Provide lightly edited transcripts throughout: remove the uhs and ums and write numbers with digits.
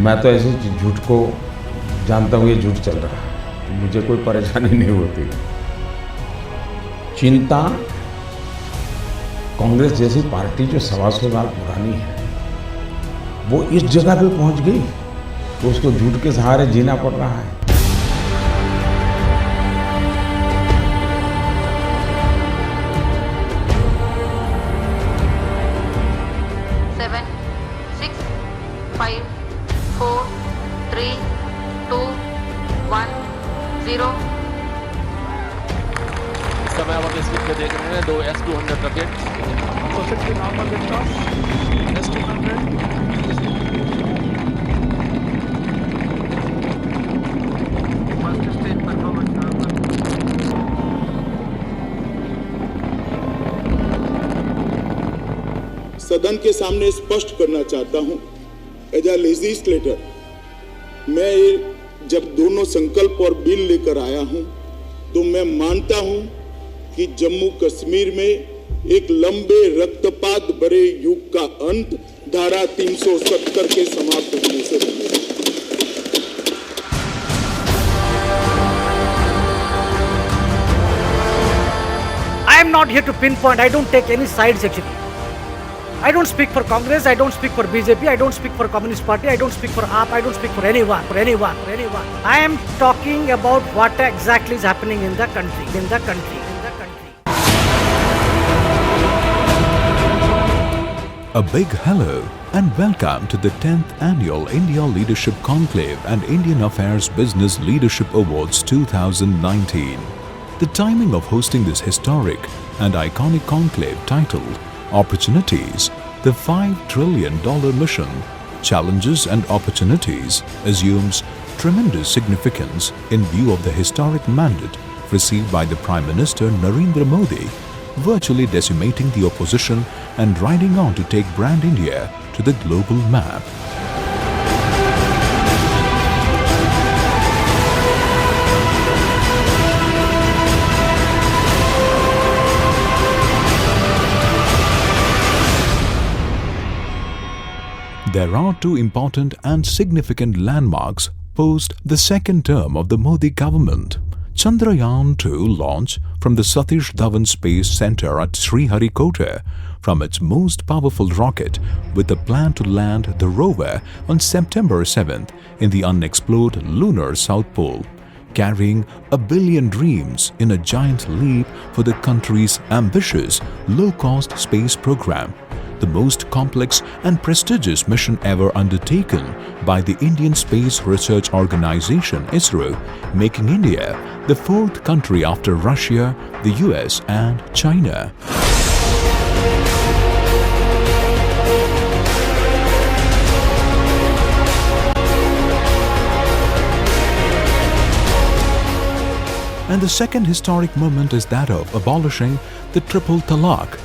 मैं तो ऐसे झूठ को जानता हूँ, ये झूठ चल रहा है, मुझे कोई परेशानी नहीं होती। चिंता कांग्रेस जैसी पार्टी जो 125 साल पुरानी है, वो इस जगह पे पहुंच गई तो उसको झूठ के सहारे जीना पड़ रहा है। समय आप इस वीक में देख रहे हैं 2 S-200 rocket perfectly normal lift off S-200 first stage performance सदन के सामने स्पष्ट करना चाहता हूं, एज अ लेजिस्लेटर, मैं जब दोनों संकल्प और बिल लेकर आया हूं तो मैं मानता हूं कि जम्मू कश्मीर में एक लंबे रक्तपात भरे युग का अंत धारा 370 के समाप्त होने से बनेगा। I am not here to pinpoint. I don't take any sides actually. I don't speak for Congress. I don't speak for BJP. I don't speak for Communist Party. I don't speak for AAP. I don't speak for anyone. I am talking about what exactly is happening in the country. A big hello and welcome to the 10th Annual India Leadership Conclave and Indian Affairs Business Leadership Awards 2019. The timing of hosting this historic and iconic conclave titled Opportunities, the $5 trillion mission, Challenges and Opportunities assumes tremendous significance in view of the historic mandate received by the Prime Minister Narendra Modi, virtually decimating the opposition and riding on to take brand India to the global map. There are two important and significant landmarks post the second term of the Modi government. Chandrayaan-2 launch from the Satish Dhawan Space Centre at Sriharikota from its most powerful rocket with a plan to land the rover on September 7th in the unexplored lunar South Pole, carrying a billion dreams in a giant leap for the country's ambitious low-cost space program, the most complex and prestigious mission ever undertaken by the Indian Space Research Organisation ISRO, making India the fourth country after Russia, the US and China. And the second historic moment is that of abolishing the triple talaq.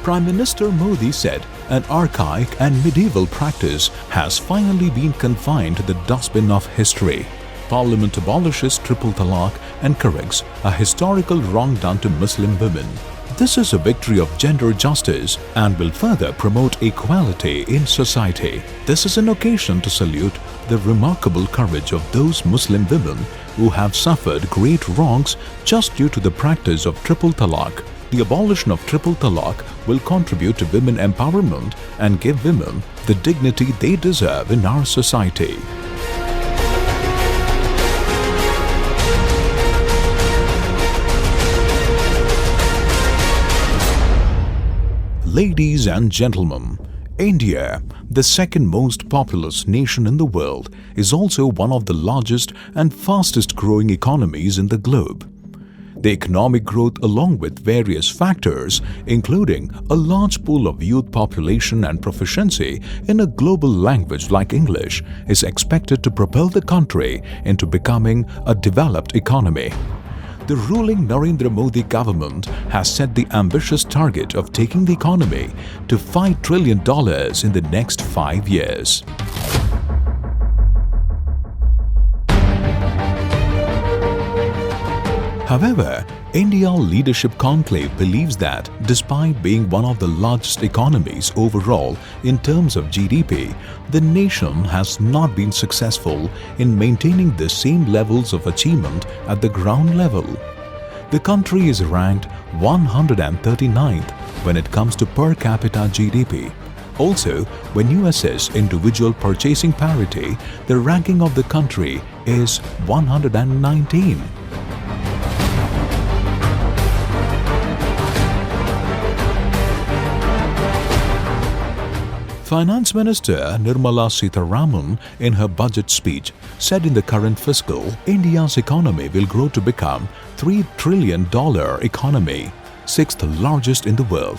Prime Minister Modi said an archaic and medieval practice has finally been confined to the dustbin of history. Parliament abolishes triple talaq and corrects a historical wrong done to Muslim women. This is a victory of gender justice and will further promote equality in society. This is an occasion to salute the remarkable courage of those Muslim women who have suffered great wrongs just due to the practice of triple talaq. The abolition of triple talaq will contribute to women empowerment and give women the dignity they deserve in our society. Ladies and gentlemen, India, the second most populous nation in the world, is also one of the largest and fastest growing economies in the globe. The economic growth, along with various factors, including a large pool of youth population and proficiency in a global language like English, is expected to propel the country into becoming a developed economy. The ruling Narendra Modi government has set the ambitious target of taking the economy to $5 trillion in the next 5 years. However, India Leadership Conclave believes that despite being one of the largest economies overall in terms of GDP, the nation has not been successful in maintaining the same levels of achievement at the ground level. The country is ranked 139th when it comes to per capita GDP. Also, when you assess individual purchasing parity, the ranking of the country is 119. Finance Minister Nirmala Sitharaman, in her budget speech, said in the current fiscal, India's economy will grow to become $3 trillion economy, sixth largest in the world.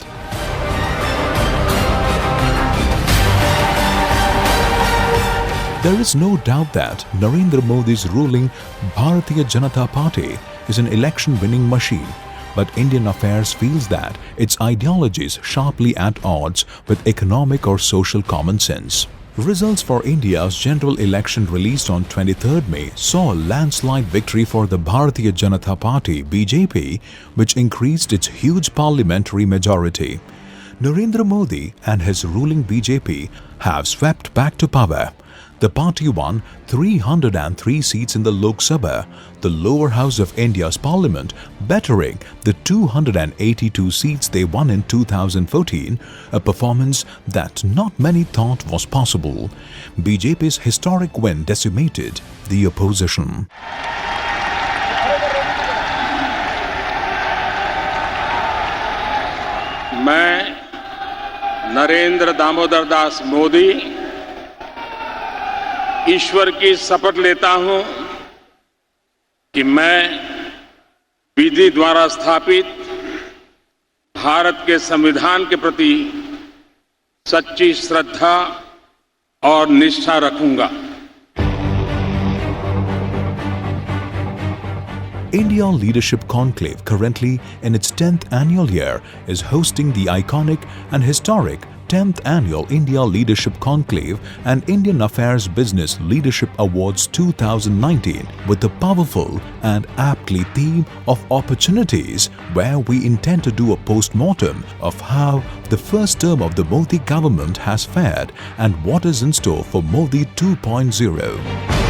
There is no doubt that Narendra Modi's ruling Bharatiya Janata Party is an election-winning machine. But Indian Affairs feels that its ideology is sharply at odds with economic or social common sense. Results for India's general election released on 23rd May saw a landslide victory for the Bharatiya Janata Party (BJP), which increased its huge parliamentary majority. Narendra Modi and his ruling BJP have swept back to power. The party won 303 seats in the Lok Sabha, the lower house of India's parliament, bettering the 282 seats they won in 2014, a performance that not many thought was possible. BJP's historic win decimated the opposition. मैं नरेंद्र दामोदर दास मोदी ईश्वर की शपथ लेता हूं कि मैं विधि द्वारा स्थापित भारत के संविधान के प्रति सच्ची श्रद्धा और निष्ठा रखूंगा। India Leadership Conclave, currently in its 10th annual year, is hosting the iconic and historic 10th Annual India Leadership Conclave and Indian Affairs Business Leadership Awards 2019 with the powerful and aptly theme of opportunities, where we intend to do a post-mortem of how the first term of the Modi government has fared and what is in store for Modi 2.0.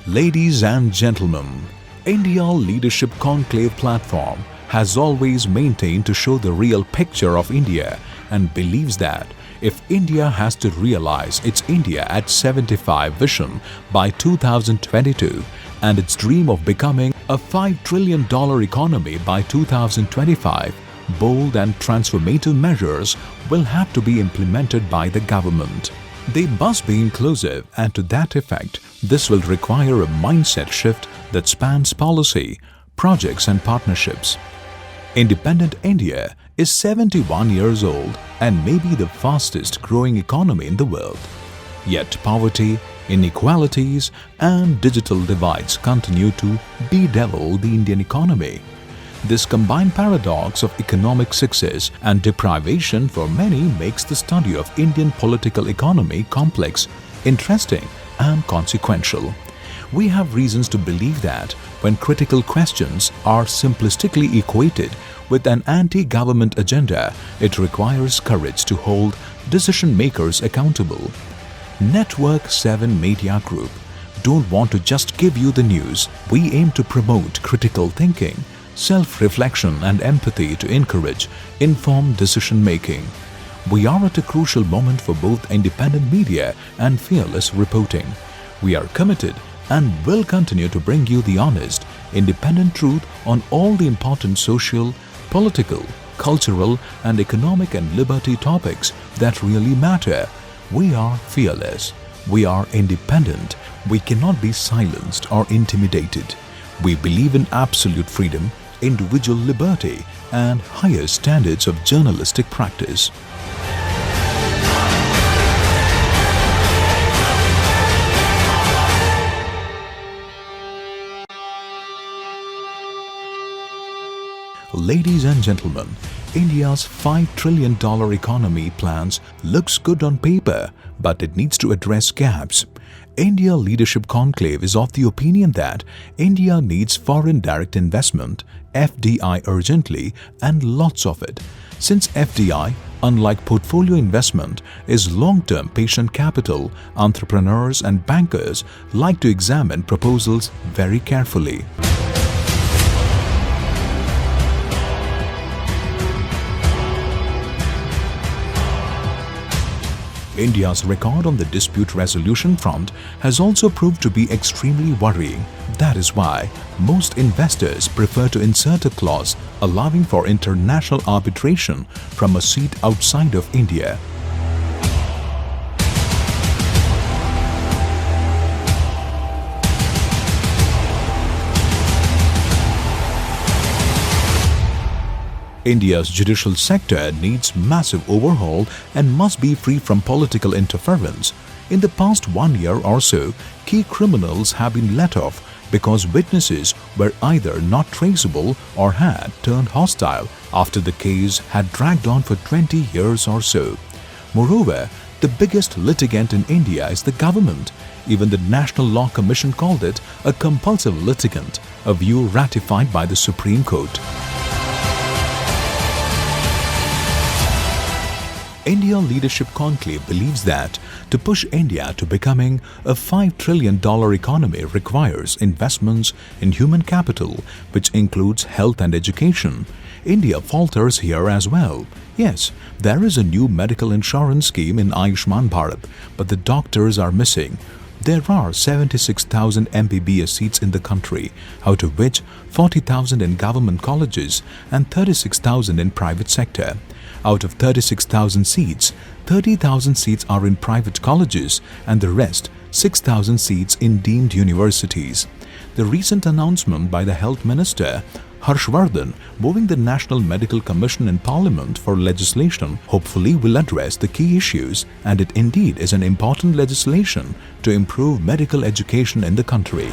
Ladies and gentlemen, India Leadership Conclave platform has always maintained to show the real picture of India and believes that if India has to realize its India at 75 vision by 2022 and its dream of becoming a $5 trillion economy by 2025, bold and transformative measures will have to be implemented by the government. They must be inclusive, and to that effect, this will require a mindset shift that spans policy, projects and partnerships. Independent India is 71 years old and may be the fastest growing economy in the world. Yet poverty, inequalities and digital divides continue to bedevil the Indian economy. This combined paradox of economic success and deprivation for many makes the study of Indian political economy complex, interesting and consequential. We have reasons to believe that when critical questions are simplistically equated with an anti-government agenda, it requires courage to hold decision makers accountable. Network 7 Media Group don't want to just give you the news. We aim to promote critical thinking, self-reflection and empathy to encourage informed decision-making. We are at a crucial moment for both independent media and fearless reporting. We are committed and will continue to bring you the honest, independent truth on all the important social, political, cultural and economic and liberty topics that really matter. We are fearless. We are independent. We cannot be silenced or intimidated. We believe in absolute freedom, individual liberty and higher standards of journalistic practice. Ladies and gentlemen, India's $5 trillion economy plans looks good on paper, but it needs to address gaps. India Leadership Conclave is of the opinion that India needs foreign direct investment, FDI urgently, and lots of it. Since FDI, unlike portfolio investment, is long-term patient capital, entrepreneurs and bankers like to examine proposals very carefully. India's record on the dispute resolution front has also proved to be extremely worrying. That is why most investors prefer to insert a clause allowing for international arbitration from a seat outside of India. India's judicial sector needs massive overhaul and must be free from political interference. In the past 1 year or so, key criminals have been let off because witnesses were either not traceable or had turned hostile after the case had dragged on for 20 years or so. Moreover, the biggest litigant in India is the government. Even the National Law Commission called it a compulsive litigant, a view ratified by the Supreme Court. India Leadership Conclave believes that to push India to becoming a $5 trillion economy requires investments in human capital, which includes health and education. India falters here as well. Yes, there is a new medical insurance scheme in Ayushman Bharat, but the doctors are missing. There are 76,000 MBBS seats in the country, out of which 40,000 in government colleges and 36,000 in private sector. Out of 36,000 seats, 30,000 seats are in private colleges and the rest, 6,000 seats in deemed universities. The recent announcement by the Health Minister, Harshvardhan, moving the National Medical Commission in Parliament for legislation hopefully will address the key issues, and it indeed is an important legislation to improve medical education in the country.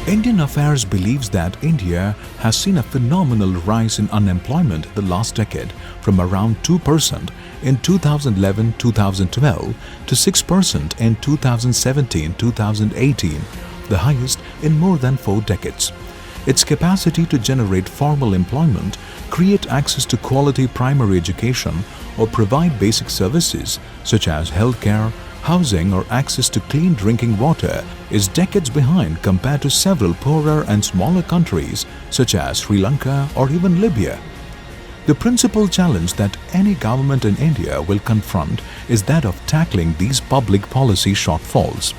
Indian Affairs believes that India has seen a phenomenal rise in unemployment the last decade, from around 2% in 2011-2012 to 6% in 2017-2018, the highest in more than 4 decades. Its capacity to generate formal employment, create access to quality primary education, or provide basic services such as healthcare, housing or access to clean drinking water is decades behind compared to several poorer and smaller countries such as Sri Lanka or even Libya. The principal challenge that any government in India will confront is that of tackling these public policy shortfalls.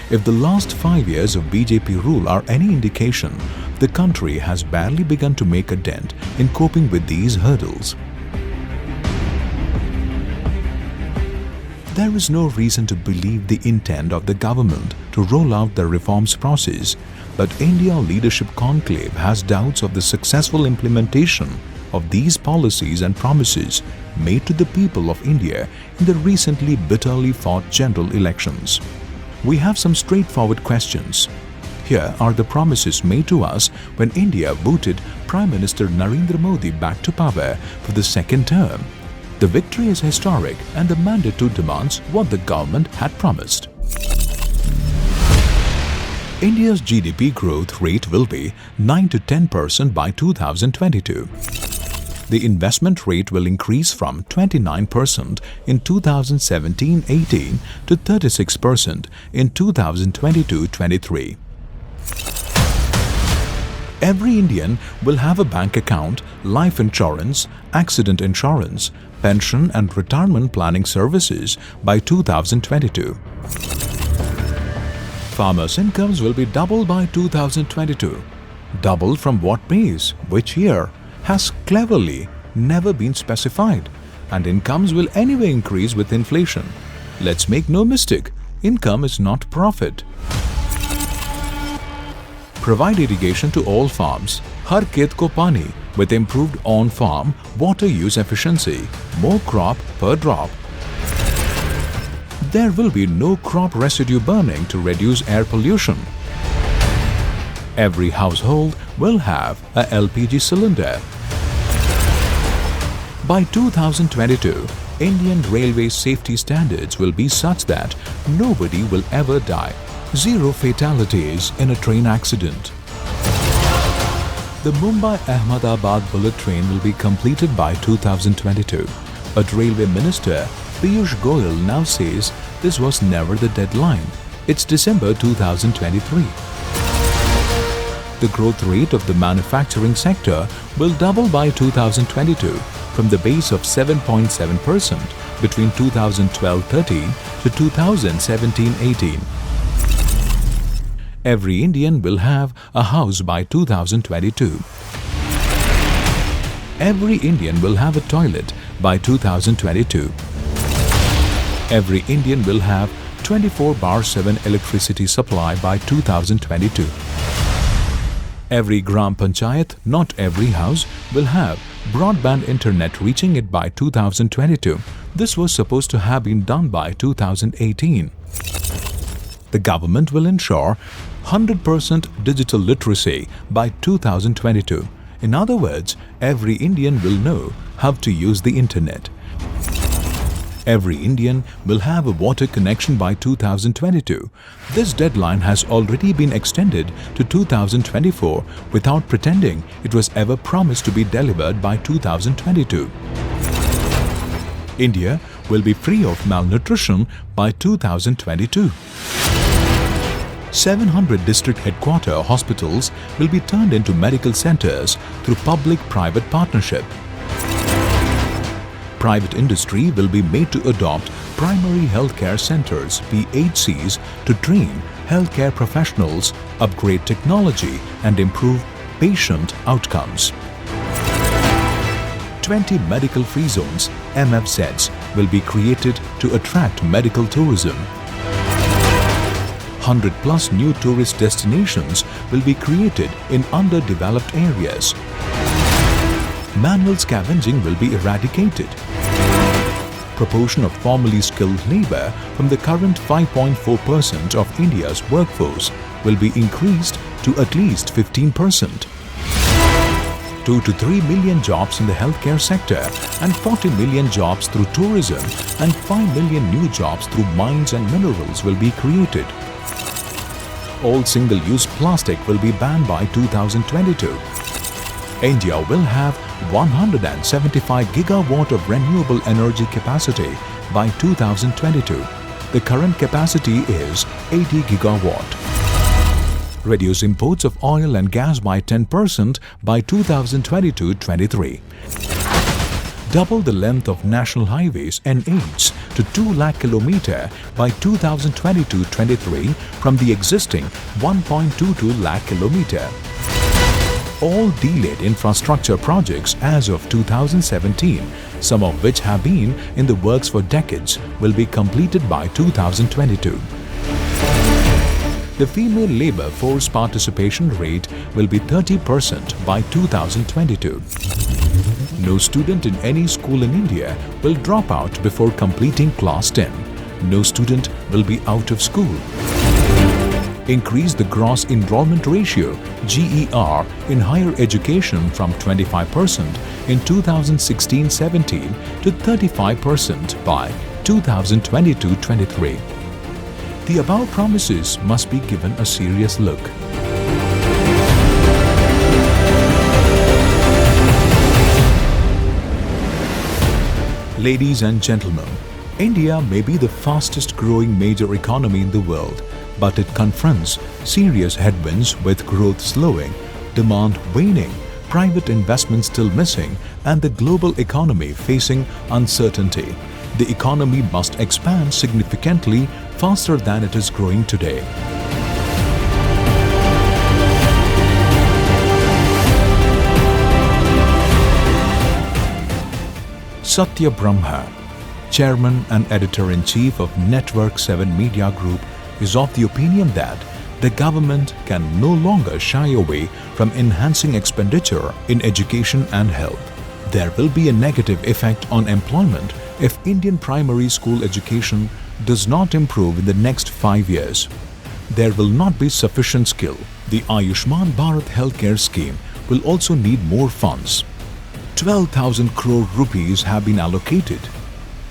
If the last 5 years of BJP rule are any indication, the country has barely begun to make a dent in coping with these hurdles. There is no reason to believe the intent of the government to roll out the reforms process, but India Leadership Conclave has doubts of the successful implementation of these policies and promises made to the people of India in the recently bitterly fought general elections. We have some straightforward questions. Here are the promises made to us when India voted Prime Minister Narendra Modi back to power for the second term. The victory is historic and the mandate too demands what the government had promised. India's GDP growth rate will be 9 to 10% by 2022. The investment rate will increase from 29% in 2017-18 to 36% in 2022-23. Every Indian will have a bank account, life insurance, accident insurance, pension and retirement planning services by 2022. Farmers' incomes will be doubled by 2022. Double from what base, which year, has cleverly never been specified, and incomes will anyway increase with inflation. Let's make no mistake, income is not profit. Provide irrigation to all farms, har khet ko pani, with improved on-farm water use efficiency, more crop per drop. There will be no crop residue burning to reduce air pollution. Every household will have a LPG cylinder. By 2022, Indian Railway safety standards will be such that nobody will ever die. 0 fatalities in a train accident. The Mumbai-Ahmedabad bullet train will be completed by 2022. But Railway Minister Piyush Goyal now says this was never the deadline. It's December 2023. The growth rate of the manufacturing sector will double by 2022 from the base of 7.7% between 2012-13 to 2017-18. Every Indian will have a house by 2022. Every Indian will have a toilet by 2022. Every Indian will have 24/7 electricity supply by 2022. Every Gram Panchayat, not every house, will have broadband internet reaching it by 2022. This was supposed to have been done by 2018. The government will ensure 100% digital literacy by 2022. In other words, every Indian will know how to use the internet. Every Indian will have a water connection by 2022. This deadline has already been extended to 2024 without pretending it was ever promised to be delivered by 2022. India will be free of malnutrition by 2022. 700 district headquarter hospitals will be turned into medical centers through public-private partnership. Private industry will be made to adopt primary healthcare centers (PHCs) to train healthcare professionals, upgrade technology and improve patient outcomes. 20 medical-free zones (MFZs) will be created to attract medical tourism. 100+ new tourist destinations will be created in underdeveloped areas. Manual scavenging will be eradicated. Proportion of formally skilled labor from the current 5.4% of India's workforce will be increased to at least 15%. 2 to 3 million jobs in the healthcare sector and 40 million jobs through tourism and 5 million new jobs through mines and minerals will be created. All single-use plastic will be banned by 2022. India will have 175 gigawatt of renewable energy capacity by 2022. The current capacity is 80 gigawatt. Reduce imports of oil and gas by 10% by 2022-23. Double the length of national highways NH to 2 lakh km by 2022-23 from the existing 1.22 lakh km. All delayed infrastructure projects as of 2017, some of which have been in the works for decades, will be completed by 2022. The female labour force participation rate will be 30% by 2022. No student in any school in India will drop out before completing class 10. No student will be out of school. Increase the gross enrollment ratio (GER) in higher education from 25% in 2016-17 to 35% by 2022-23. The above promises must be given a serious look. Ladies and gentlemen, India may be the fastest growing major economy in the world, but it confronts serious headwinds with growth slowing, demand waning, private investment still missing, and the global economy facing uncertainty. The economy must expand significantly faster than it is growing today. Satya Brahma, Chairman and Editor-in-Chief of Network 7 Media Group, is of the opinion that the government can no longer shy away from enhancing expenditure in education and health. There will be a negative effect on employment if Indian primary school education does not improve in the next 5 years, there will not be sufficient skill. The Ayushman Bharat healthcare scheme will also need more funds. 12,000 crore rupees have been allocated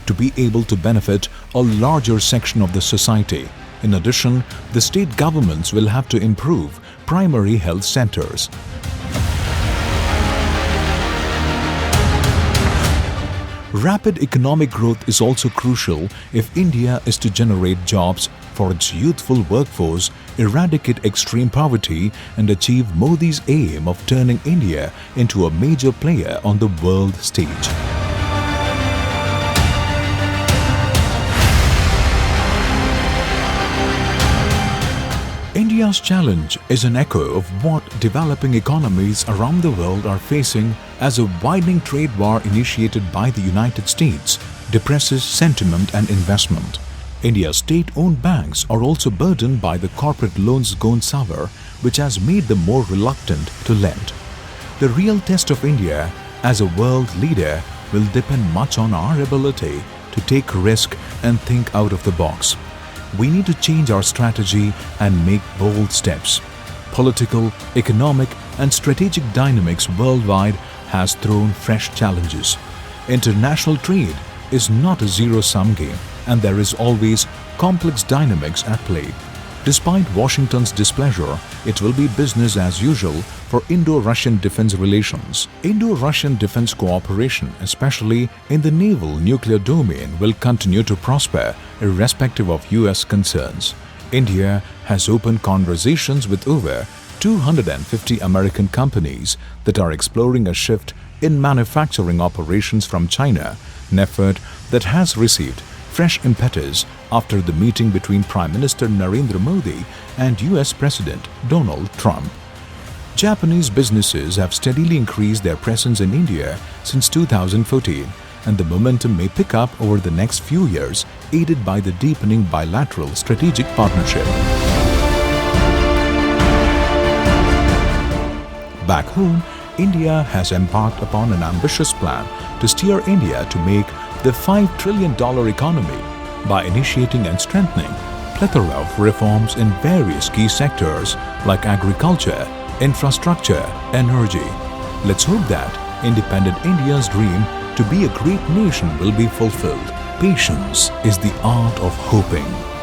to be able to benefit a larger section of the society. In addition, the state governments will have to improve primary health centers. Rapid economic growth is also crucial if India is to generate jobs for its youthful workforce, eradicate extreme poverty, and achieve Modi's aim of turning India into a major player on the world stage. India's challenge is an echo of what developing economies around the world are facing as a widening trade war initiated by the United States depresses sentiment and investment. India's state-owned banks are also burdened by the corporate loans gone sour, which has made them more reluctant to lend. The real test of India as a world leader will depend much on our ability to take risk and think out of the box. We need to change our strategy and make bold steps. Political, economic, and strategic dynamics worldwide has thrown fresh challenges. International trade is not a zero-sum game, and there is always complex dynamics at play. Despite Washington's displeasure, it will be business as usual for Indo-Russian defense relations. Indo-Russian defense cooperation, especially in the naval nuclear domain, will continue to prosper irrespective of US concerns. India has opened conversations with over 250 American companies that are exploring a shift in manufacturing operations from China, an effort that has received fresh impetus after the meeting between Prime Minister Narendra Modi and US President Donald Trump. Japanese businesses have steadily increased their presence in India since 2014, and the momentum may pick up over the next few years, aided by the deepening bilateral strategic partnership. Back home, India has embarked upon an ambitious plan to steer India to make the $5 trillion economy by initiating and strengthening plethora of reforms in various key sectors like agriculture, infrastructure, energy. Let's hope that independent India's dream to be a great nation will be fulfilled. Patience is the art of hoping.